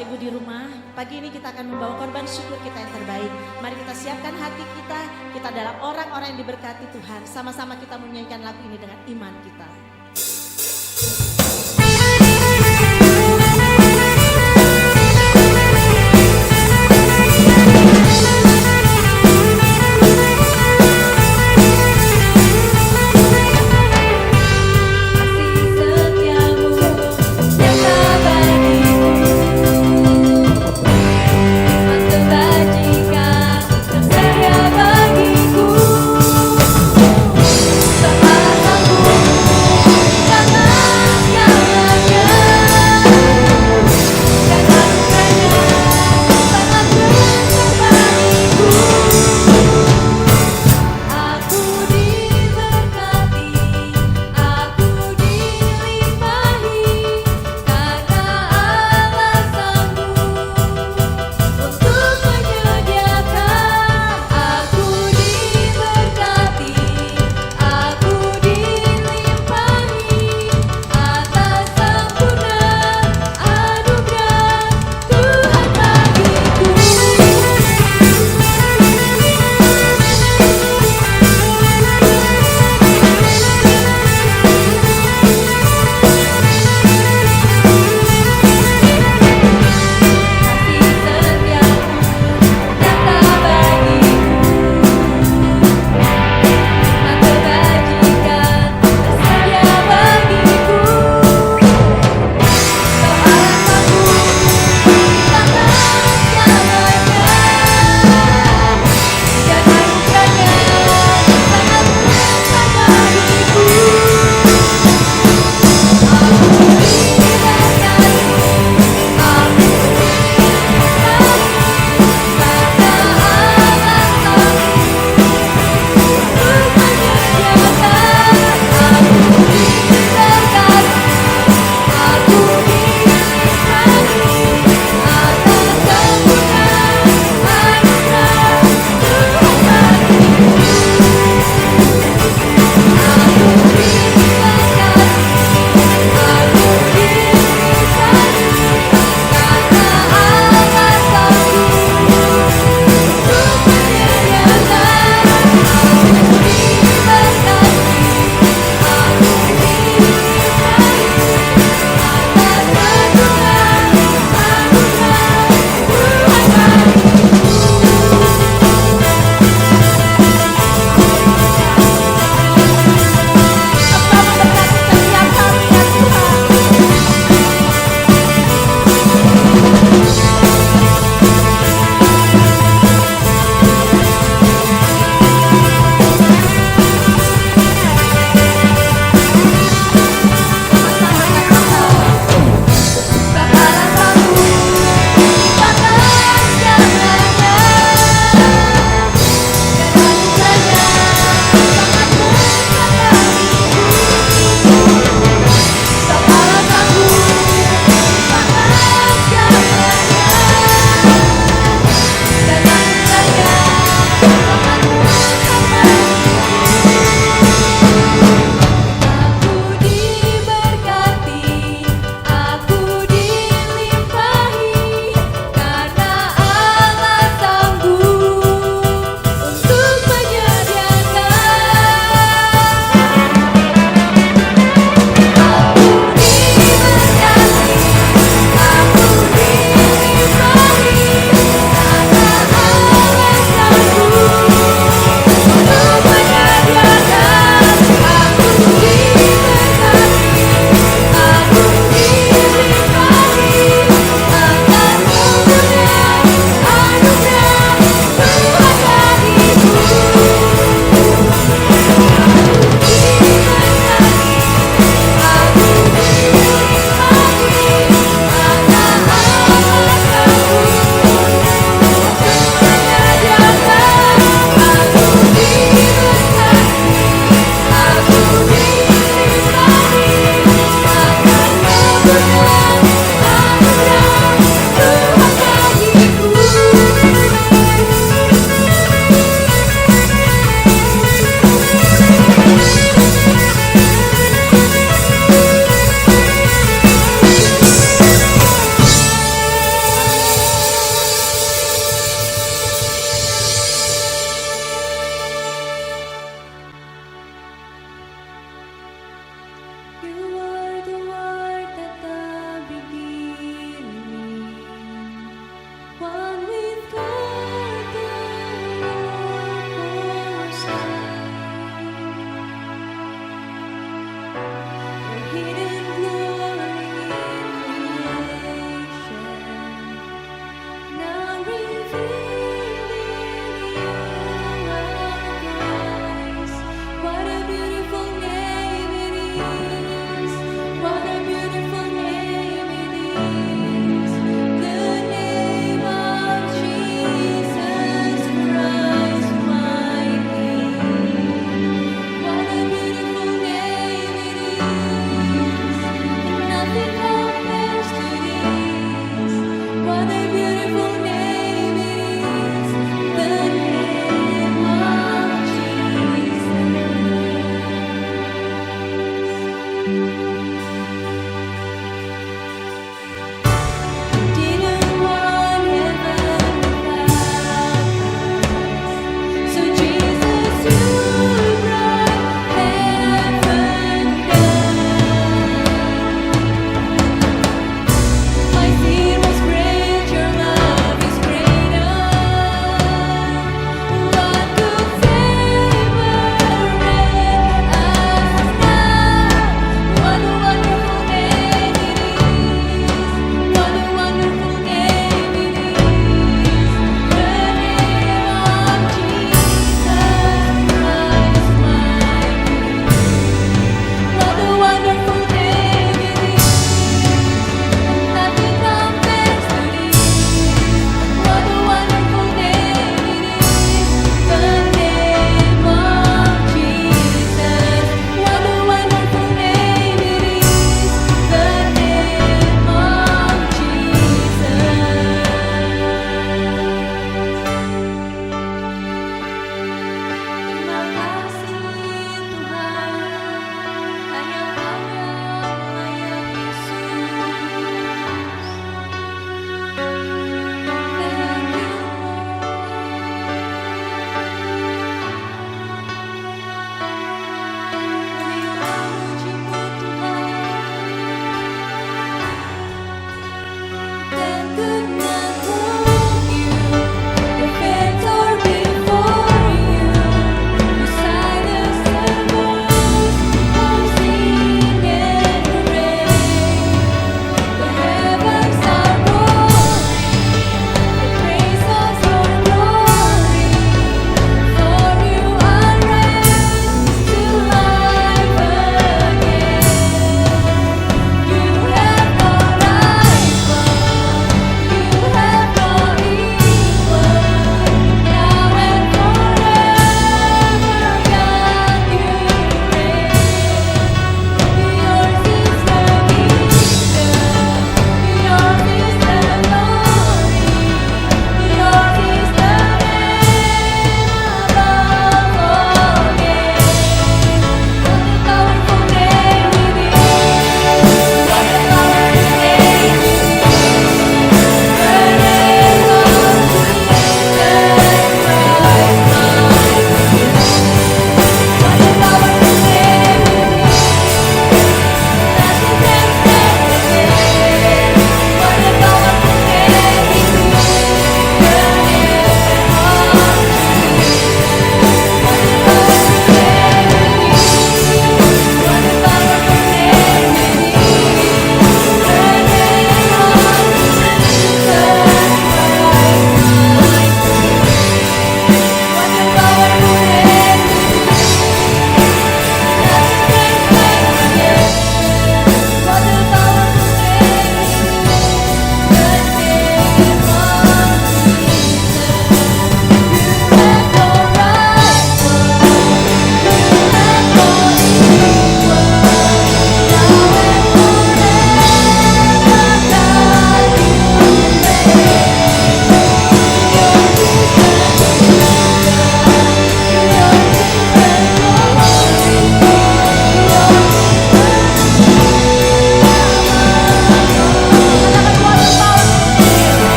Bapak Ibu di rumah, pagi ini kita akan membawa korban syukur kita yang terbaik. Mari kita siapkan hati kita, kita adalah orang-orang yang diberkati Tuhan. Sama-sama kita menyanyikan lagu ini dengan iman kita. Bagiku, tak sanggup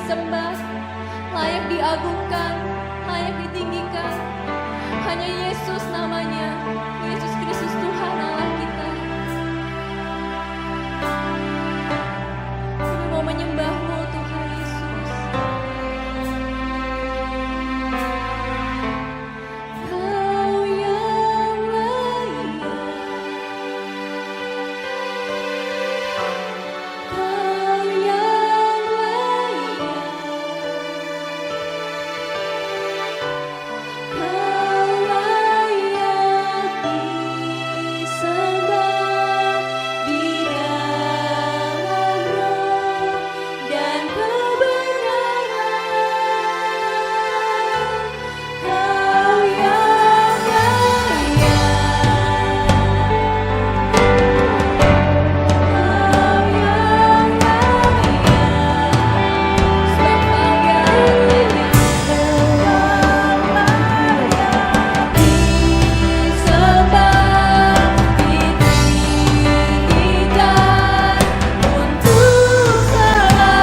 disembah, layak diagungkan, layak ditinggikan. Hanya Yesus namanya, Yesus Kristus Tuhan Allah kita. Kami mau menyembah-Mu Tuhan Yesus. Kau yang layak, Kau yang layak, Kau layak disembah di dalam roh dan kebenaran. Kau yang layak, Kau yang layak, sebab Kau yang layak, disembah, ditinggikan untuk selamanya.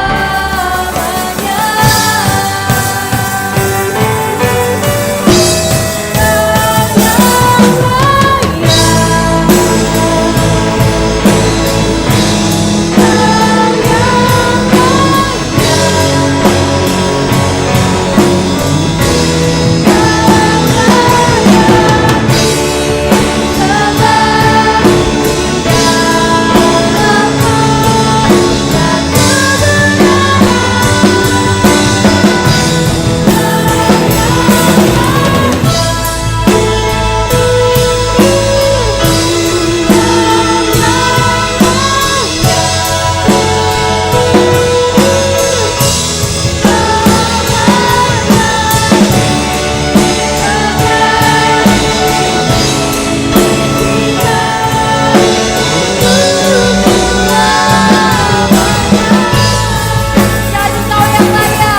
Jadi Kau yang layak,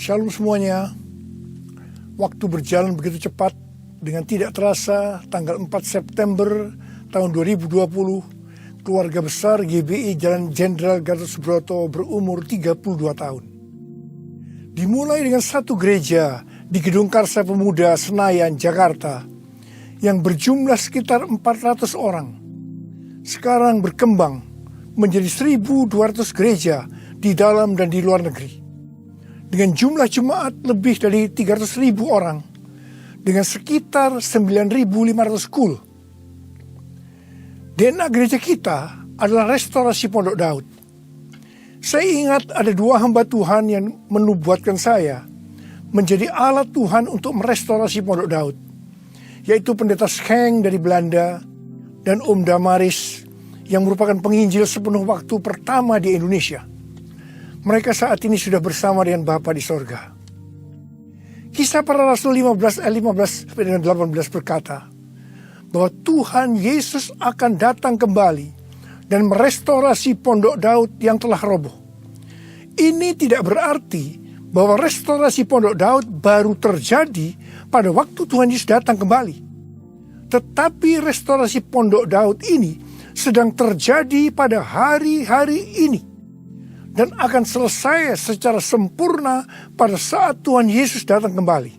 Shalom semuanya. Waktu berjalan begitu cepat. Dengan tidak terasa, tanggal 4 September tahun 2020, keluarga besar GBI Jalan Jenderal Gatot Subroto berumur 32 tahun. Dimulai dengan satu gereja di Gedung Karsa Pemuda Senayan, Jakarta, yang berjumlah sekitar 400 orang. Sekarang berkembang menjadi 1.200 gereja di dalam dan di luar negeri. Dengan jumlah jemaat lebih dari 300.000 orang, dengan sekitar 9.500 kul. DNA gereja kita adalah restorasi Pondok Daud. Saya ingat ada dua hamba Tuhan yang menubuatkan saya menjadi alat Tuhan untuk merestorasi Pondok Daud, yaitu Pendeta Scheng dari Belanda dan Om Damaris yang merupakan penginjil sepenuh waktu pertama di Indonesia. Mereka saat ini sudah bersama dengan Bapa di sorga. Kisah Para Rasul 15 ayat 15 sampai dengan 18 berkata bahwa Tuhan Yesus akan datang kembali dan merestorasi pondok Daud yang telah roboh. Ini tidak berarti bahwa restorasi pondok Daud baru terjadi pada waktu Tuhan Yesus datang kembali. Tetapi restorasi pondok Daud ini sedang terjadi pada hari-hari ini dan akan selesai secara sempurna pada saat Tuhan Yesus datang kembali.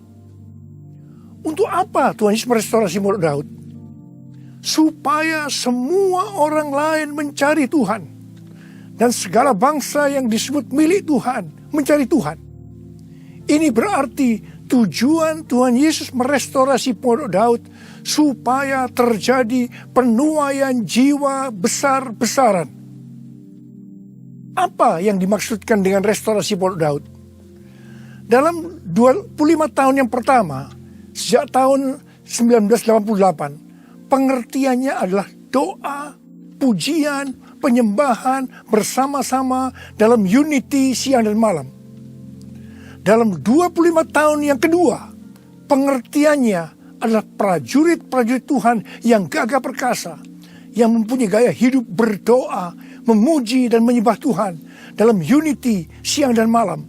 Untuk apa Tuhan Yesus merestorasi pondok Daud? Supaya semua orang lain mencari Tuhan dan segala bangsa yang disebut milik Tuhan mencari Tuhan. Ini berarti tujuan Tuhan Yesus merestorasi pondok Daud supaya terjadi penuaian jiwa besar-besaran. Apa yang dimaksudkan dengan restorasi pondok Daud? Dalam 25 tahun yang pertama, sejak tahun 1988, pengertiannya adalah doa, pujian, penyembahan bersama-sama dalam unity siang dan malam. Dalam 25 tahun yang kedua, pengertiannya adalah prajurit-prajurit Tuhan yang gagah perkasa, yang mempunyai gaya hidup berdoa, memuji dan menyembah Tuhan dalam unity siang dan malam,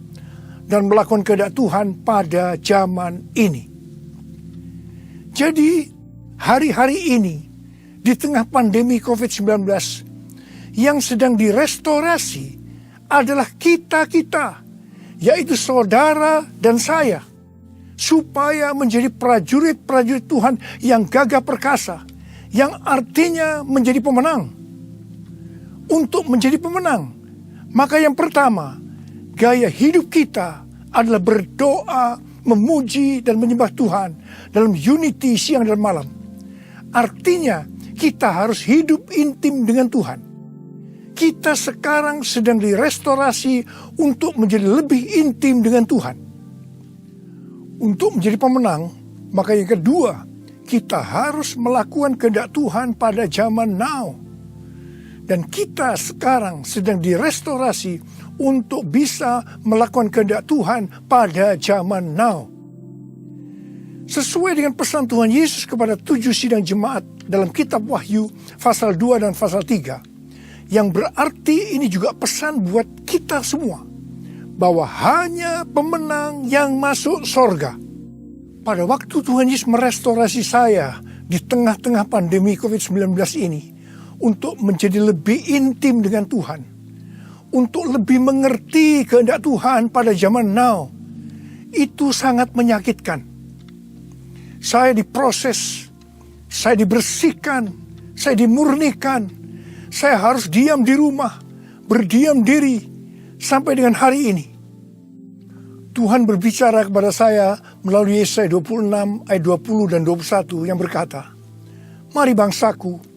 dan melakukan kehendak Tuhan pada zaman ini. Jadi, hari-hari ini, di tengah pandemi COVID-19, yang sedang direstorasi adalah kita-kita, yaitu saudara dan saya, supaya menjadi prajurit-prajurit Tuhan yang gagah perkasa, yang artinya menjadi pemenang. Untuk menjadi pemenang, maka yang pertama, gaya hidup kita adalah berdoa, memuji dan menyembah Tuhan dalam unity siang dan malam. Artinya, kita harus hidup intim dengan Tuhan. Kita sekarang sedang direstorasi untuk menjadi lebih intim dengan Tuhan. Untuk menjadi pemenang, maka yang kedua, kita harus melakukan kehendak Tuhan pada zaman now. Dan kita sekarang sedang direstorasi untuk bisa melakukan kehendak Tuhan pada zaman now. Sesuai dengan pesan Tuhan Yesus kepada 7 sidang jemaat dalam kitab Wahyu pasal 2 dan pasal 3. Yang berarti ini juga pesan buat kita semua, bahwa hanya pemenang yang masuk sorga. Pada waktu Tuhan Yesus merestorasi saya di tengah-tengah pandemi COVID-19 ini, untuk menjadi lebih intim dengan Tuhan, untuk lebih mengerti kehendak Tuhan pada zaman now, itu sangat menyakitkan. Saya diproses, saya dibersihkan, saya dimurnikan, saya harus diam di rumah, berdiam diri sampai dengan hari ini. Tuhan berbicara kepada saya melalui Yesaya 26 ayat 20 dan 21 yang berkata, "Mari bangsaku,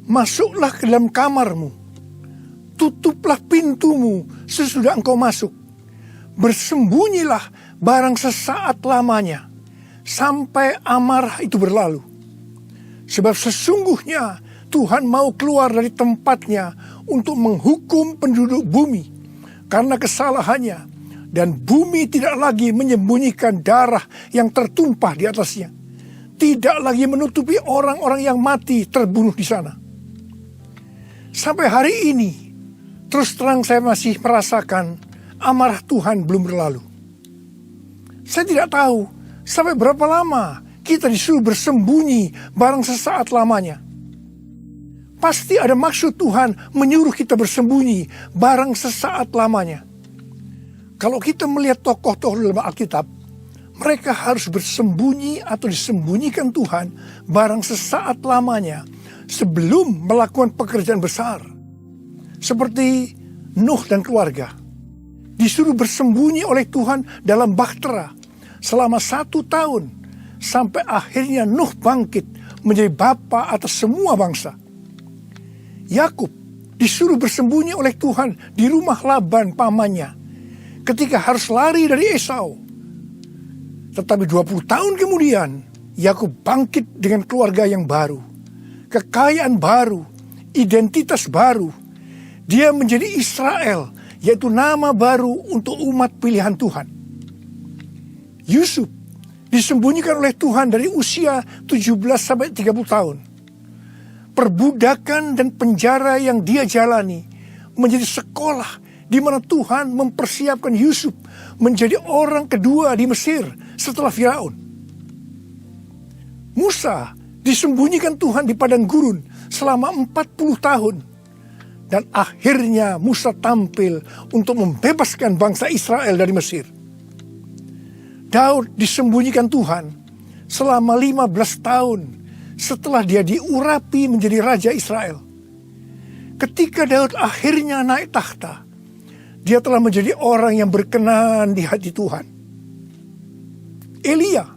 masuklah ke dalam kamarmu, tutuplah pintumu sesudah engkau masuk, bersembunyilah barang sesaat lamanya, sampai amarah itu berlalu. Sebab sesungguhnya Tuhan mau keluar dari tempatnya untuk menghukum penduduk bumi karena kesalahannya, dan bumi tidak lagi menyembunyikan darah yang tertumpah di atasnya, tidak lagi menutupi orang-orang yang mati terbunuh di sana." Sampai hari ini, terus terang saya masih merasakan amarah Tuhan belum berlalu. Saya tidak tahu sampai berapa lama kita disuruh bersembunyi barang sesaat lamanya. Pasti ada maksud Tuhan menyuruh kita bersembunyi barang sesaat lamanya. Kalau kita melihat tokoh-tokoh dalam Alkitab, mereka harus bersembunyi atau disembunyikan Tuhan barang sesaat lamanya sebelum melakukan pekerjaan besar. Seperti Nuh dan keluarga, disuruh bersembunyi oleh Tuhan dalam bahtera selama 1 tahun, sampai akhirnya Nuh bangkit menjadi bapa atas semua bangsa. Yakub disuruh bersembunyi oleh Tuhan di rumah Laban pamannya ketika harus lari dari Esau. Tetapi 20 tahun kemudian, Yakub bangkit dengan keluarga yang baru, kekayaan baru, identitas baru. Dia menjadi Israel, yaitu nama baru untuk umat pilihan Tuhan. Yusuf disembunyikan oleh Tuhan dari usia 17 sampai 30 tahun. Perbudakan dan penjara yang dia jalani menjadi sekolah di mana Tuhan mempersiapkan Yusuf menjadi orang kedua di Mesir setelah Firaun. Musa disembunyikan Tuhan di padang gurun selama 40 tahun. Dan akhirnya Musa tampil untuk membebaskan bangsa Israel dari Mesir. Daud disembunyikan Tuhan selama 15 tahun setelah dia diurapi menjadi raja Israel. Ketika Daud akhirnya naik takhta, dia telah menjadi orang yang berkenan di hati Tuhan. Elia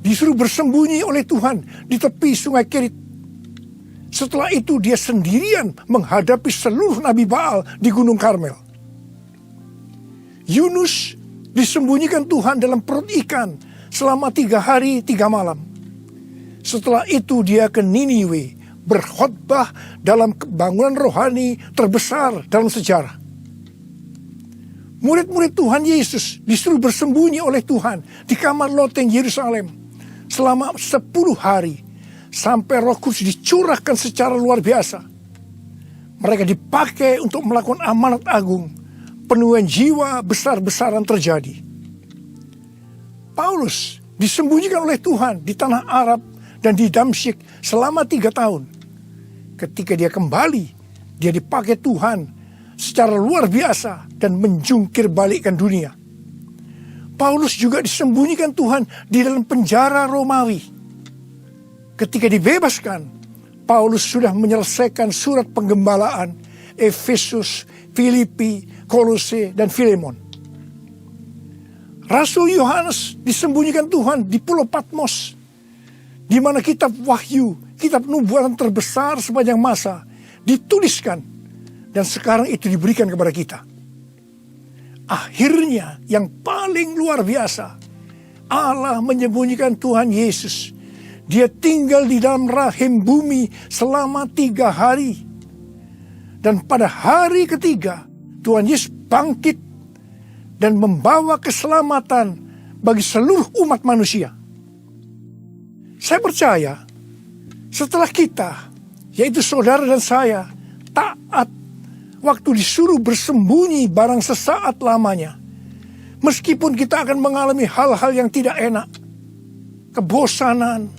disuruh bersembunyi oleh Tuhan di tepi sungai Kerit. Setelah itu dia sendirian menghadapi seluruh Nabi Baal di Gunung Karmel. Yunus disembunyikan Tuhan dalam perut ikan selama 3 hari 3 malam. Setelah itu dia ke Niniwe berkhotbah dalam kebangunan rohani terbesar dalam sejarah. Murid-murid Tuhan Yesus disuruh bersembunyi oleh Tuhan di kamar loteng Yerusalem selama 10 hari. Sampai Roh Kudus dicurahkan secara luar biasa. Mereka dipakai untuk melakukan amanat agung. Penuaian jiwa besar-besaran terjadi. Paulus disembunyikan oleh Tuhan di tanah Arab dan di Damsyik selama 3 tahun. Ketika dia kembali, dia dipakai Tuhan secara luar biasa dan menjungkir balikkan dunia. Paulus juga disembunyikan Tuhan di dalam penjara Romawi. Ketika dibebaskan, Paulus sudah menyelesaikan surat penggembalaan Efesus, Filipi, Kolose, dan Filemon. Rasul Yohanes disembunyikan Tuhan di Pulau Patmos, di mana kitab Wahyu, kitab nubuatan terbesar sepanjang masa, dituliskan, dan sekarang itu diberikan kepada kita. Akhirnya, yang paling luar biasa, Allah menyembunyikan Tuhan Yesus. Dia tinggal di dalam rahim bumi selama 3 hari. Dan pada hari ketiga, Tuhan Yesus bangkit dan membawa keselamatan bagi seluruh umat manusia. Saya percaya, setelah kita, yaitu saudara dan saya, taat waktu disuruh bersembunyi barang sesaat lamanya, meskipun kita akan mengalami hal-hal yang tidak enak, kebosanan,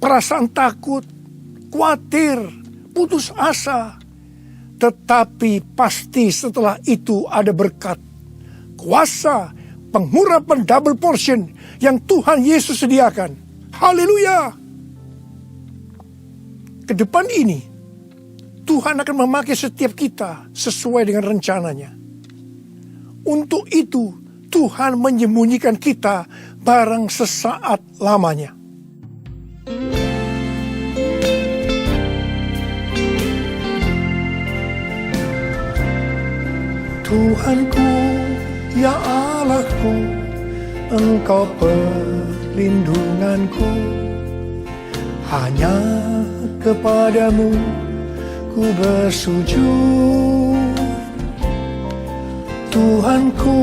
perasaan takut, khawatir, putus asa. Tetapi pasti setelah itu ada berkat, kuasa, pengurapan double portion yang Tuhan Yesus sediakan. Haleluya! Ke depan ini, Tuhan akan memakai setiap kita sesuai dengan rencananya. Untuk itu, Tuhan menyembunyikan kita barang sesaat lamanya. Tuhanku, ya Allahku, Engkau perlindunganku. Hanya kepadamu ku bersujud. Tuhanku,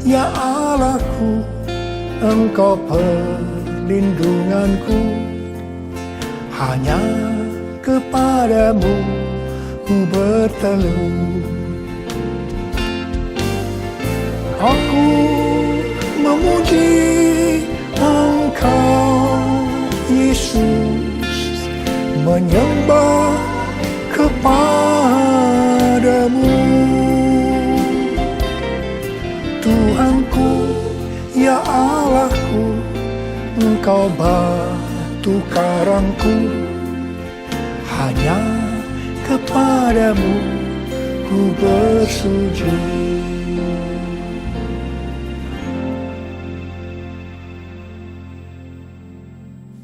ya Allahku, Engkau perlindunganku. Hanya kepadamu ku bertelut. Aku memuji Engkau, Yesus, menyembah kepadamu. Tuhanku, ya Allahku, Engkau batu karangku. Hanya kepadamu ku bersujud.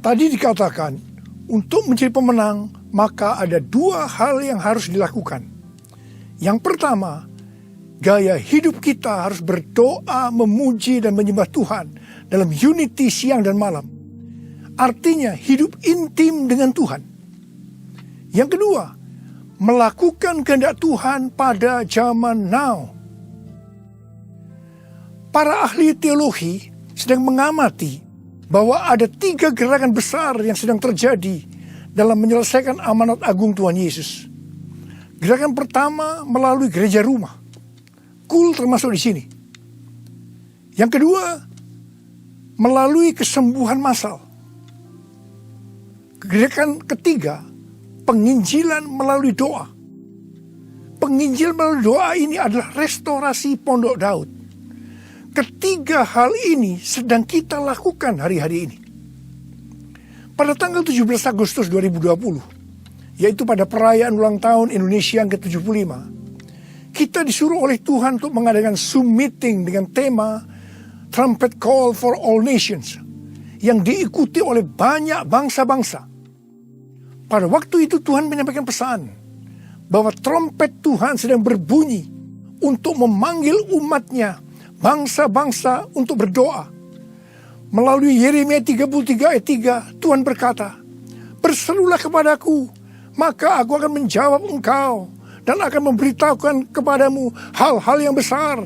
Tadi dikatakan, untuk menjadi pemenang, maka ada 2 hal yang harus dilakukan. Yang pertama, gaya hidup kita harus berdoa, memuji, dan menyembah Tuhan dalam unity siang dan malam. Artinya, hidup intim dengan Tuhan. Yang kedua, melakukan kehendak Tuhan pada zaman now. Para ahli teologi sedang mengamati bahwa ada 3 gerakan besar yang sedang terjadi dalam menyelesaikan amanat agung Tuhan Yesus. Gerakan pertama melalui gereja rumah. Kul termasuk di sini. Yang kedua, melalui kesembuhan massal. Gerakan ketiga, penginjilan melalui doa. Penginjilan melalui doa ini adalah restorasi Pondok Daud. Ketiga hal ini sedang kita lakukan hari-hari ini. Pada tanggal 17 Agustus 2020, yaitu pada perayaan ulang tahun Indonesia yang ke-75, kita disuruh oleh Tuhan untuk mengadakan Zoom meeting dengan tema Trumpet Call for All Nations, yang diikuti oleh banyak bangsa-bangsa. Pada waktu itu Tuhan menyampaikan pesan bahwa trompet Tuhan sedang berbunyi untuk memanggil umatnya, bangsa-bangsa untuk berdoa. Melalui Yeremia 33 ayat 3, Tuhan berkata, "Berserulah kepadaku, maka aku akan menjawab engkau dan akan memberitahukan kepadamu hal-hal yang besar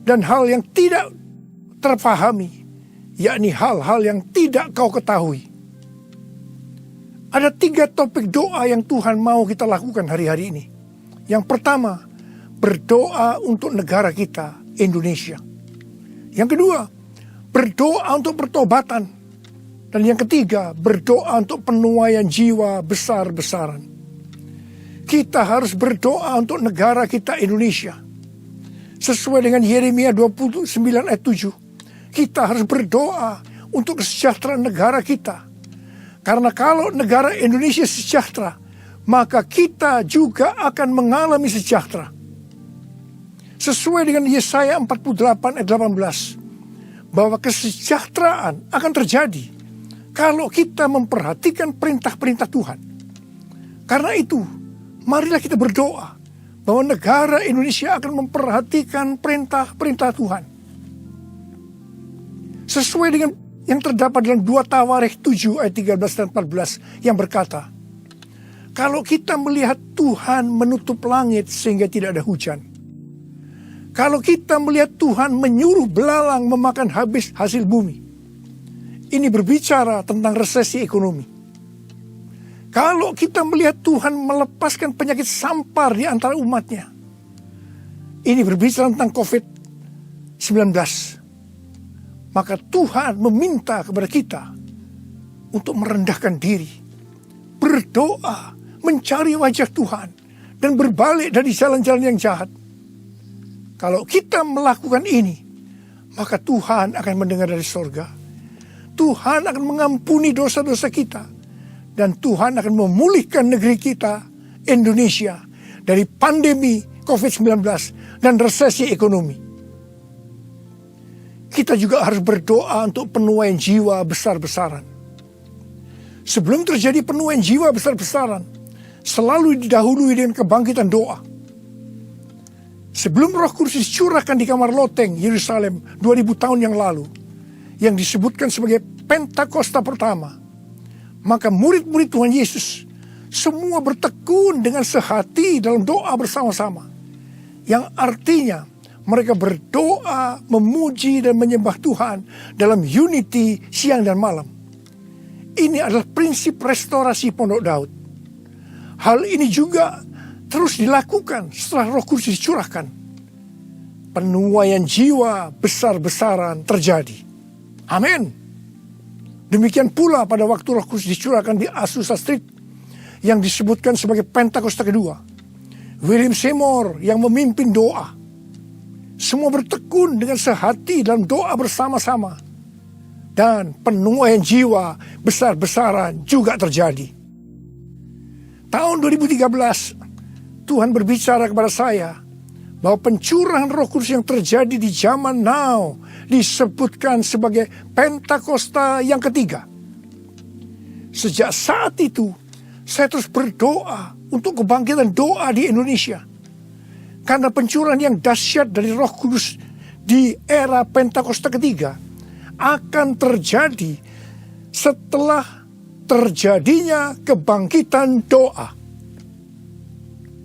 dan hal yang tidak terpahami, yakni hal-hal yang tidak kau ketahui." Ada 3 topik doa yang Tuhan mau kita lakukan hari-hari ini. Yang pertama, berdoa untuk negara kita, Indonesia. Yang kedua, berdoa untuk pertobatan. Dan yang ketiga, berdoa untuk penuaian jiwa besar-besaran. Kita harus berdoa untuk negara kita, Indonesia. Sesuai dengan Yeremia 29 ayat 7, kita harus berdoa untuk kesejahteraan negara kita. Karena kalau negara Indonesia sejahtera, maka kita juga akan mengalami sejahtera. Sesuai dengan Yesaya 48 ayat 18, bahwa kesejahteraan akan terjadi kalau kita memperhatikan perintah-perintah Tuhan. Karena itu, marilah kita berdoa bahwa negara Indonesia akan memperhatikan perintah-perintah Tuhan. Sesuai dengan yang terdapat dalam 2 Tawarikh 7 ayat 13 dan 14 yang berkata, kalau kita melihat Tuhan menutup langit sehingga tidak ada hujan, kalau kita melihat Tuhan menyuruh belalang memakan habis hasil bumi, ini berbicara tentang resesi ekonomi. Kalau kita melihat Tuhan melepaskan penyakit sampar di antara umatnya, ini berbicara tentang COVID-19. Maka Tuhan meminta kepada kita untuk merendahkan diri, berdoa, mencari wajah Tuhan, dan berbalik dari jalan-jalan yang jahat. Kalau kita melakukan ini, maka Tuhan akan mendengar dari sorga. Tuhan akan mengampuni dosa-dosa kita. Dan Tuhan akan memulihkan negeri kita, Indonesia, dari pandemi COVID-19 dan resesi ekonomi. Kita juga harus berdoa untuk penuaian jiwa besar-besaran. Sebelum terjadi penuaian jiwa besar-besaran, selalu didahului dengan kebangkitan doa. Sebelum Roh Kudus dicurahkan di kamar loteng Yerusalem 2000 tahun yang lalu, yang disebutkan sebagai Pentakosta pertama, maka murid-murid Tuhan Yesus semua bertekun dengan sehati dalam doa bersama-sama, yang artinya mereka berdoa, memuji dan menyembah Tuhan dalam unity siang dan malam. Ini adalah prinsip restorasi Pondok Daud. Hal ini juga terus dilakukan setelah Roh Kudus dicurahkan. Penuaian jiwa besar-besaran terjadi. Amin. Demikian pula pada waktu Roh Kudus dicurahkan di Azusa Street, yang disebutkan sebagai Pentakosta kedua. William Seymour yang memimpin doa. Semua bertekun dengan sehati dalam doa bersama-sama. Dan penuaian jiwa besar-besaran juga terjadi. Tahun 2013, Tuhan berbicara kepada saya bahwa pencurahan Roh Kudus yang terjadi di zaman now disebutkan sebagai Pentakosta yang ketiga. Sejak saat itu, saya terus berdoa untuk kebangkitan doa di Indonesia. Karena pencurahan yang dahsyat dari Roh Kudus di era Pentakosta ketiga akan terjadi setelah terjadinya kebangkitan doa.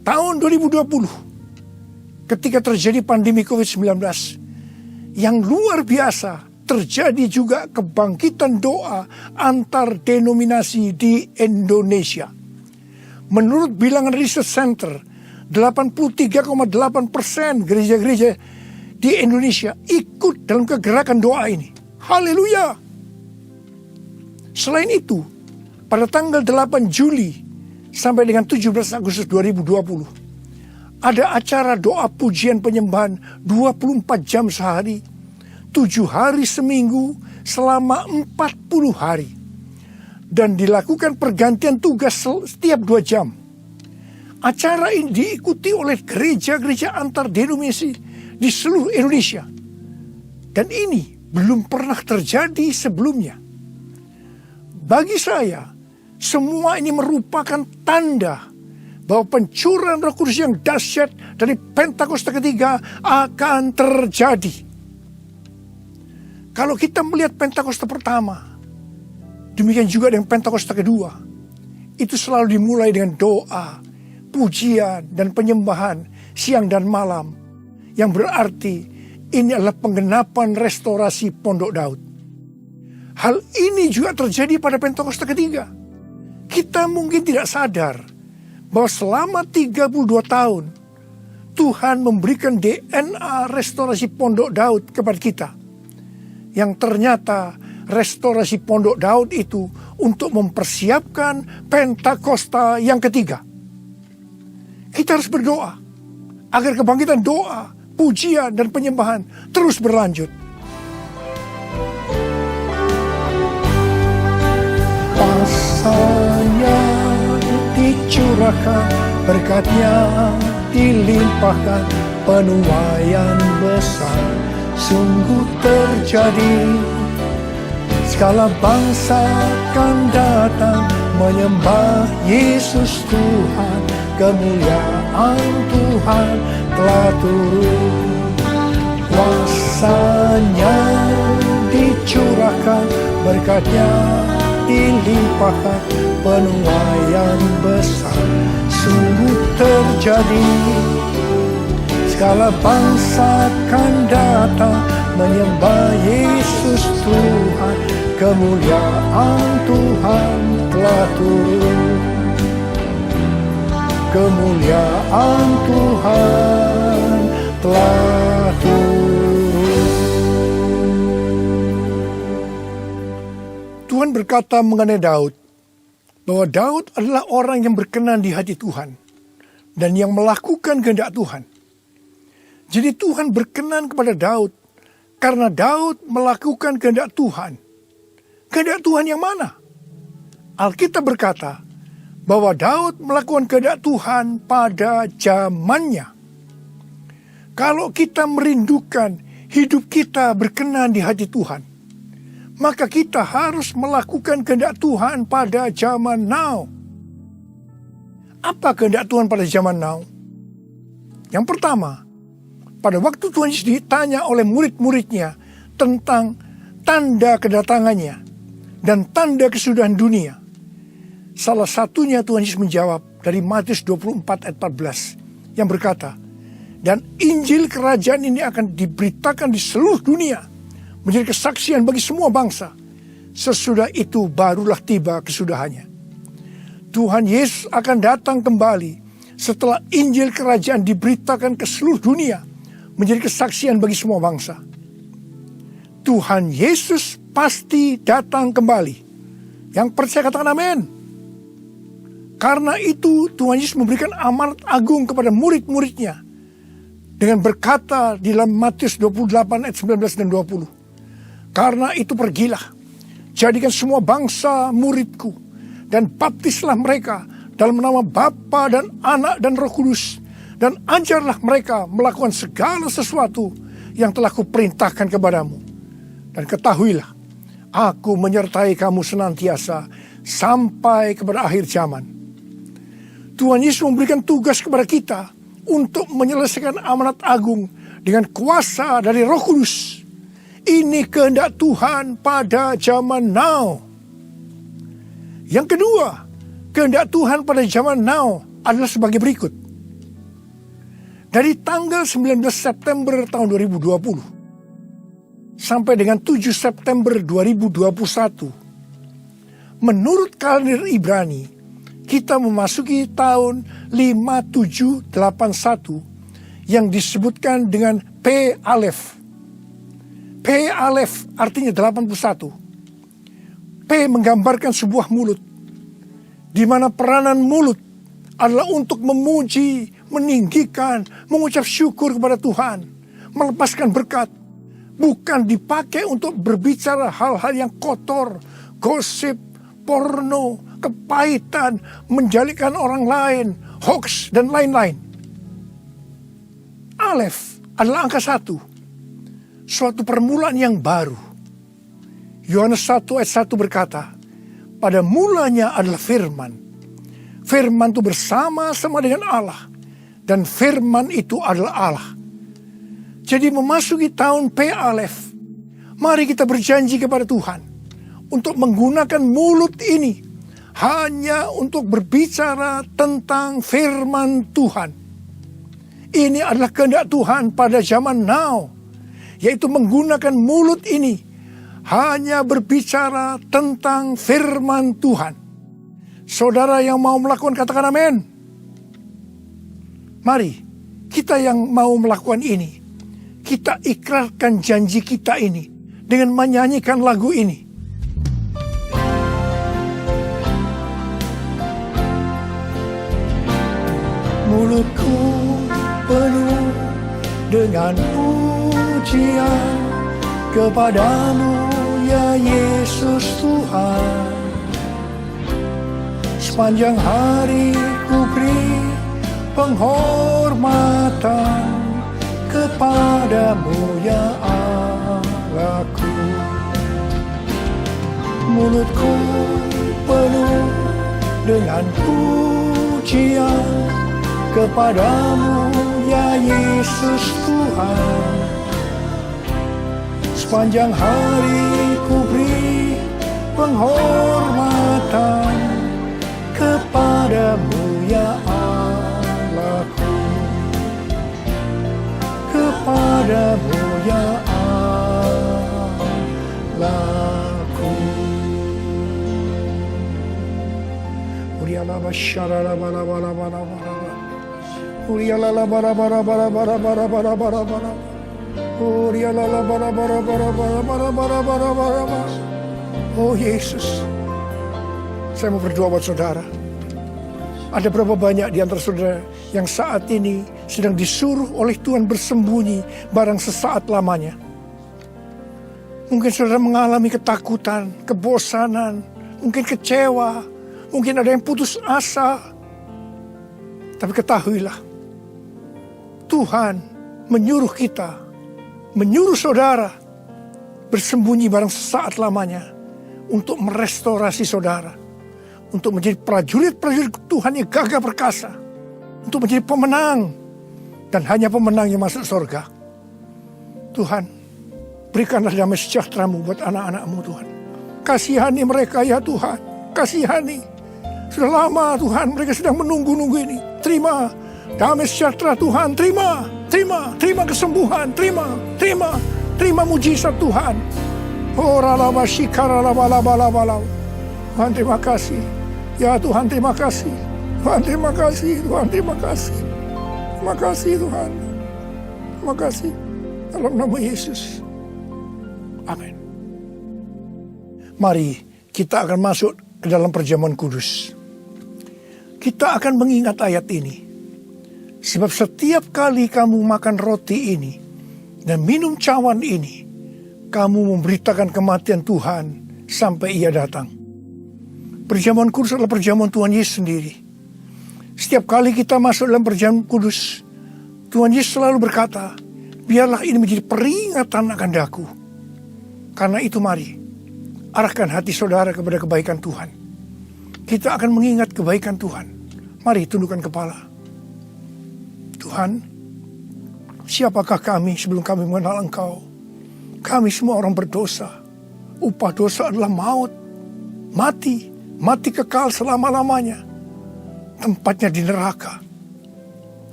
Tahun 2020, ketika terjadi pandemi COVID-19 yang luar biasa terjadi juga kebangkitan doa antar denominasi di Indonesia. Menurut bilangan Research Center, 83,8% gereja-gereja di Indonesia ikut dalam kegerakan doa ini. Haleluya! Selain itu, pada tanggal 8 Juli sampai dengan 17 Agustus 2020, ada acara doa pujian penyembahan 24 jam sehari, 7 hari seminggu, selama 40 hari. Dan dilakukan pergantian tugas setiap 2 jam. Acara ini diikuti oleh gereja-gereja antar denominasi di seluruh Indonesia. Dan ini belum pernah terjadi sebelumnya. Bagi saya, semua ini merupakan tanda bahwa pencurahan Roh Kudus yang dahsyat dari Pentakosta ketiga akan terjadi. Kalau kita melihat Pentakosta pertama, demikian juga dengan Pentakosta kedua, itu selalu dimulai dengan doa, pujian, dan penyembahan siang dan malam, yang berarti ini adalah penggenapan restorasi Pondok Daud. Hal ini juga terjadi pada Pentakosta ketiga. Kita mungkin tidak sadar bahwa selama 32 tahun Tuhan memberikan DNA restorasi Pondok Daud kepada kita. Yang ternyata restorasi Pondok Daud itu untuk mempersiapkan Pentakosta yang ketiga. Kita harus berdoa agar kebangkitan doa, pujian, dan penyembahan terus berlanjut. Pasanya dicurahkan, berkatnya dilimpahkan, penuaian besar sungguh terjadi. Segala bangsa akan datang menyembah Yesus Tuhan, kemuliaan Tuhan telah turun. Kuasanya dicurahkan, berkatnya dilimpahkan, penuaian besar sungguh terjadi. Segala bangsa akan datang menyembah Yesus Tuhan, kemuliaan Tuhan telah turun. Kemuliaan Tuhan telah turun. Tuhan berkata mengenai Daud, bahwa Daud adalah orang yang berkenan di hati Tuhan dan yang melakukan kehendak Tuhan. Jadi Tuhan berkenan kepada Daud karena Daud melakukan kehendak Tuhan. Kehendak Tuhan yang mana? Alkitab berkata bahwa Daud melakukan kehendak Tuhan pada zamannya. Kalau kita merindukan hidup kita berkenan di hati Tuhan, maka kita harus melakukan kehendak Tuhan pada zaman now. Apa kehendak Tuhan pada zaman now? Yang pertama, pada waktu Tuhan Yesus ditanya oleh murid-muridnya tentang tanda kedatangannya dan tanda kesudahan dunia, salah satunya Tuhan Yesus menjawab dari Matius 24 ayat 14 yang berkata, dan Injil kerajaan ini akan diberitakan di seluruh dunia menjadi kesaksian bagi semua bangsa. Sesudah itu barulah tiba kesudahannya. Tuhan Yesus akan datang kembali setelah Injil kerajaan diberitakan ke seluruh dunia menjadi kesaksian bagi semua bangsa. Tuhan Yesus pasti datang kembali. Yang percaya katakan amin. Karena itu Tuhan Yesus memberikan amanat agung kepada murid-muridnya dengan berkata di dalam Matius 28 ayat 19 dan 20. Karena itu pergilah, jadikan semua bangsa muridku, dan baptislah mereka dalam nama Bapa dan Anak dan Roh Kudus, dan ajarlah mereka melakukan segala sesuatu yang telah kuperintahkan kepadamu. Dan ketahuilah, aku menyertai kamu senantiasa sampai kepada akhir zaman. Tuhan Yesus memberikan tugas kepada kita untuk menyelesaikan amanat agung dengan kuasa dari Roh Kudus. Ini kehendak Tuhan pada zaman now. Yang kedua, kehendak Tuhan pada zaman now adalah sebagai berikut. Dari tanggal 19 September tahun 2020 sampai dengan 7 September 2021. Menurut kalender Ibrani, kita memasuki tahun 5781 yang disebutkan dengan P Alef. P Alef artinya 81. P menggambarkan sebuah mulut, di mana peranan mulut adalah untuk memuji, meninggikan, mengucap syukur kepada Tuhan, melepaskan berkat. Bukan dipakai untuk berbicara hal-hal yang kotor, gosip, porno, kepahitan, menjalikan orang lain, hoax, dan lain-lain. Alef adalah angka 1. Suatu permulaan yang baru. Yohanes 1 ayat 1 berkata, pada mulanya adalah firman. Firman itu bersama-sama dengan Allah. Dan firman itu adalah Allah. Jadi memasuki tahun P Alef, mari kita berjanji kepada Tuhan untuk menggunakan mulut ini hanya untuk berbicara tentang firman Tuhan. Ini adalah kehendak Tuhan pada zaman now, yaitu menggunakan mulut ini hanya berbicara tentang firman Tuhan. Saudara yang mau melakukan, katakan amin. Mari kita yang mau melakukan ini, kita ikrarkan janji kita ini dengan menyanyikan lagu ini. Mulutku penuh dengan pujian kepadamu ya Yesus Tuhan. Sepanjang hari ku beri penghormatan kepadamu ya Allahku. Mulutku penuh dengan pujian kepadamu ya Yesus Tuhan. Sepanjang hari ku beri penghormatan kepadamu ya Allahku. Kepadamu ya Allahku. Uriala basyara bara bara bara bara. Uriala bara bara bara bara bara bara bara bara. Uriala bara bara bara bara bara bara bara bara. Oh Yesus, saya mau berdoa buat saudara. Ada berapa banyak di antara saudara yang saat ini sedang disuruh oleh Tuhan bersembunyi barang sesaat lamanya. Mungkin saudara mengalami ketakutan, kebosanan, mungkin kecewa, mungkin ada yang putus asa. Tapi ketahuilah, Tuhan menyuruh kita, menyuruh saudara bersembunyi barang sesaat lamanya untuk merestorasi saudara, untuk menjadi prajurit-prajurit Tuhan yang gagah perkasa, untuk menjadi pemenang, dan hanya pemenang yang masuk surga. Tuhan, berikanlah damai sejahtera-Mu buat anak-anak-Mu Tuhan. Kasihani mereka ya Tuhan, kasihani. Sudah lama Tuhan mereka sedang menunggu-nunggu ini. Terima damai sejahtera Tuhan, terima kesembuhan, terima mujizat Tuhan. Oh ralaba shikaralaba laba. Tuhan terima kasih. Ya Tuhan terima kasih. Tuhan terima kasih. Tuhan terima kasih. Terima kasih Tuhan. Terima kasih. Dalam nama Yesus. Amin. Mari kita akan masuk ke dalam perjamuan kudus. Kita akan mengingat ayat ini. Sebab setiap kali kamu makan roti ini dan minum cawan ini, kamu memberitakan kematian Tuhan sampai Ia datang. Perjamuan kudus adalah perjamuan Tuhan Yesus sendiri. Setiap kali kita masuk dalam perjamuan kudus, Tuhan Yesus selalu berkata, biarlah ini menjadi peringatan akan daku. Karena itu mari, arahkan hati saudara kepada kebaikan Tuhan. Kita akan mengingat kebaikan Tuhan. Mari tundukkan kepala. Tuhan, siapakah kami sebelum kami mengenal Engkau? Kami semua orang berdosa. Upah dosa adalah maut. Mati kekal selama-lamanya. Tempatnya di neraka.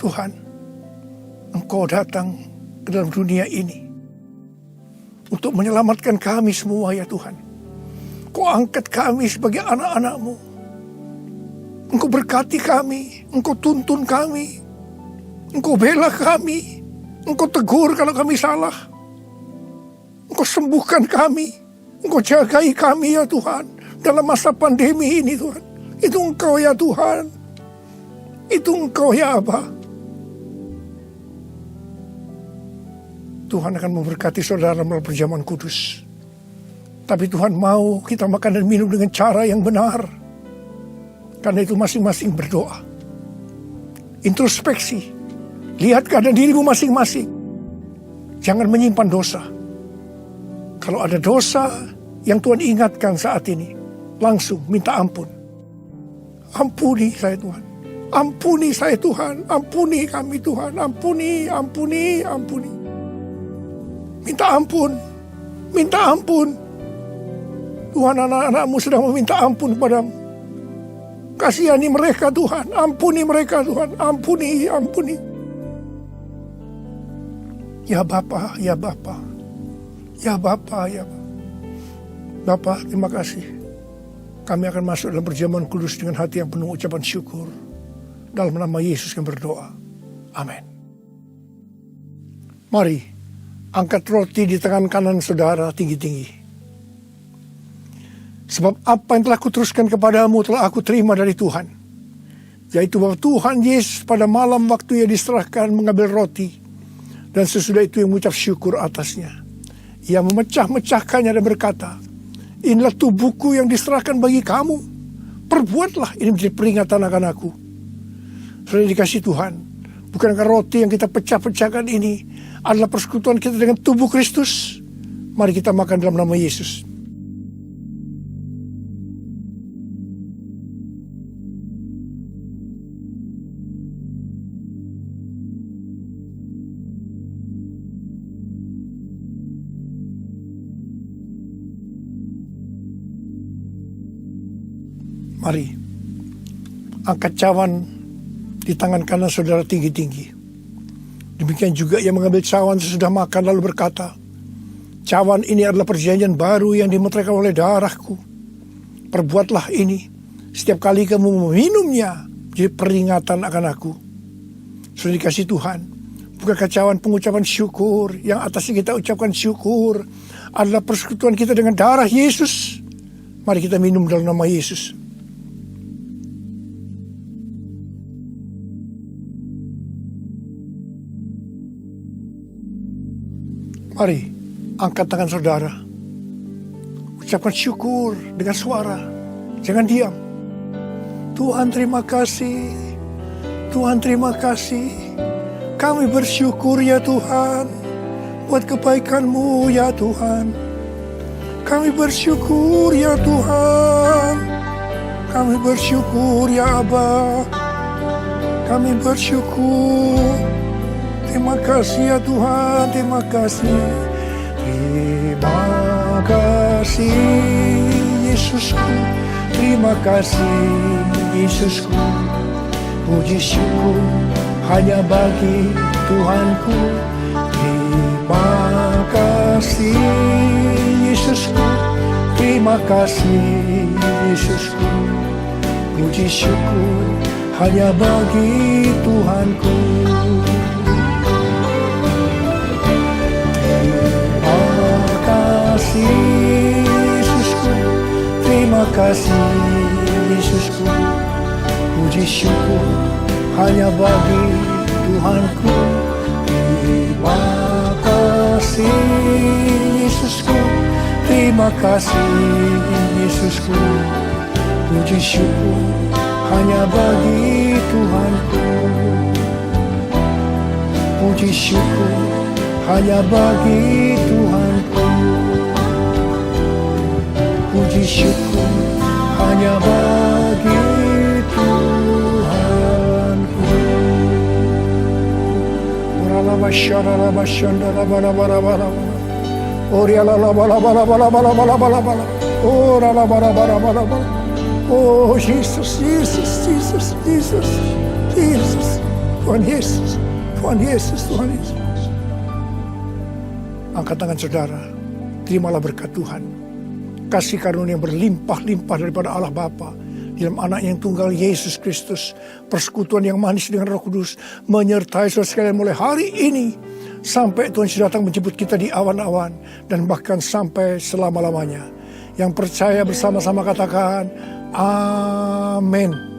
Tuhan, Engkau datang ke dalam dunia ini untuk menyelamatkan kami semua ya Tuhan. Kau angkat kami sebagai anak-anak-Mu. Engkau berkati kami, Engkau tuntun kami, Engkau bela kami, Engkau tegur kalau kami salah. Engkau sembuhkan kami, Engkau jagai kami ya Tuhan. Dalam masa pandemi ini Tuhan. Itu Engkau ya Tuhan. Itu Engkau ya Aba. Tuhan akan memberkati saudara melalui perjamuan kudus. Tapi Tuhan mau kita makan dan minum dengan cara yang benar. Karena itu masing-masing berdoa. Introspeksi. Lihat keadaan dirimu masing-masing. Jangan menyimpan dosa. Kalau ada dosa yang Tuhan ingatkan saat ini, langsung minta ampun. Ampuni saya Tuhan. Ampuni saya Tuhan. Ampuni kami Tuhan. Ampuni, ampuni, ampuni. Minta ampun. Minta ampun. Tuhan, anak-anak-Mu sedang meminta ampun kepadamu. Kasihani mereka Tuhan. Ampuni mereka Tuhan. Ampuni, ampuni. Ya Bapa, ya Bapa. Ya Bapa, ya Bapa. Bapa, terima kasih. Kami akan masuk dalam perjamuan kudus dengan hati yang penuh ucapan syukur. Dalam nama Yesus kami berdoa. Amin. Mari, angkat roti di tangan kanan saudara tinggi-tinggi. Sebab apa yang telah kuteruskan kepadamu telah aku terima dari Tuhan. Yaitu bahwa Tuhan Yesus pada malam waktu ia diserahkan mengambil roti. Dan sesudah itu yang mengucap syukur atasnya. Ia memecah-mecahkannya dan berkata, inilah tubuhku yang diserahkan bagi kamu. Perbuatlah ini menjadi peringatan akan aku. Sudah dikasih Tuhan. Bukankah roti yang kita pecah-pecahkan ini adalah persekutuan kita dengan tubuh Kristus? Mari kita makan dalam nama Yesus. Mari, angkat cawan di tangan kanan saudara tinggi-tinggi. Demikian juga ia mengambil cawan sesudah makan lalu berkata, cawan ini adalah perjanjian baru yang dimeteraikan oleh darahku. Perbuatlah ini setiap kali kamu meminumnya, jadi peringatan akan aku. Sudah dikasih Tuhan. Bukankah cawan pengucapan syukur yang atasnya kita ucapkan syukur adalah persekutuan kita dengan darah Yesus? Mari kita minum dalam nama Yesus. Mari, angkat tangan saudara. Ucapkan syukur dengan suara. Jangan diam. Tuhan terima kasih. Tuhan terima kasih. Kami bersyukur ya Tuhan. Buat kebaikan-Mu ya Tuhan. Kami bersyukur ya Tuhan. Kami bersyukur ya Aba. Kami bersyukur. Terima kasih ya Tuhan, terima kasih. Terima kasih Yesusku. Terima kasih Yesusku. Puji syukur hanya bagi Tuhanku. Terima kasih Yesusku. Terima kasih Yesusku. Puji syukur hanya bagi Tuhanku. Yesusku, terima kasih Yesusku. Puji syukur hanya bagi Tuhanku. Terima kasih Yesusku. Terima kasih Yesusku. Puji syukur hanya bagi Tuhanku. Puji syukur hanya bagi Tuhanku. Puji syukur hanya bagi Tuhanku. Oh Jesus, Jesus, Jesus, Jesus, Jesus. Tuhan Yesus, Tuhan Yesus, Tuhan Yesus. Angkat tangan saudara. terimalah berkat Tuhan. Kasih karunia yang berlimpah-limpah daripada Allah Bapa dalam anak yang tunggal Yesus Kristus, persekutuan yang manis dengan Roh Kudus menyertai saudara sekalian mulai hari ini sampai Tuhan sudah datang menjemput kita di awan-awan dan bahkan sampai selama-lamanya. Yang percaya bersama-sama katakan amin.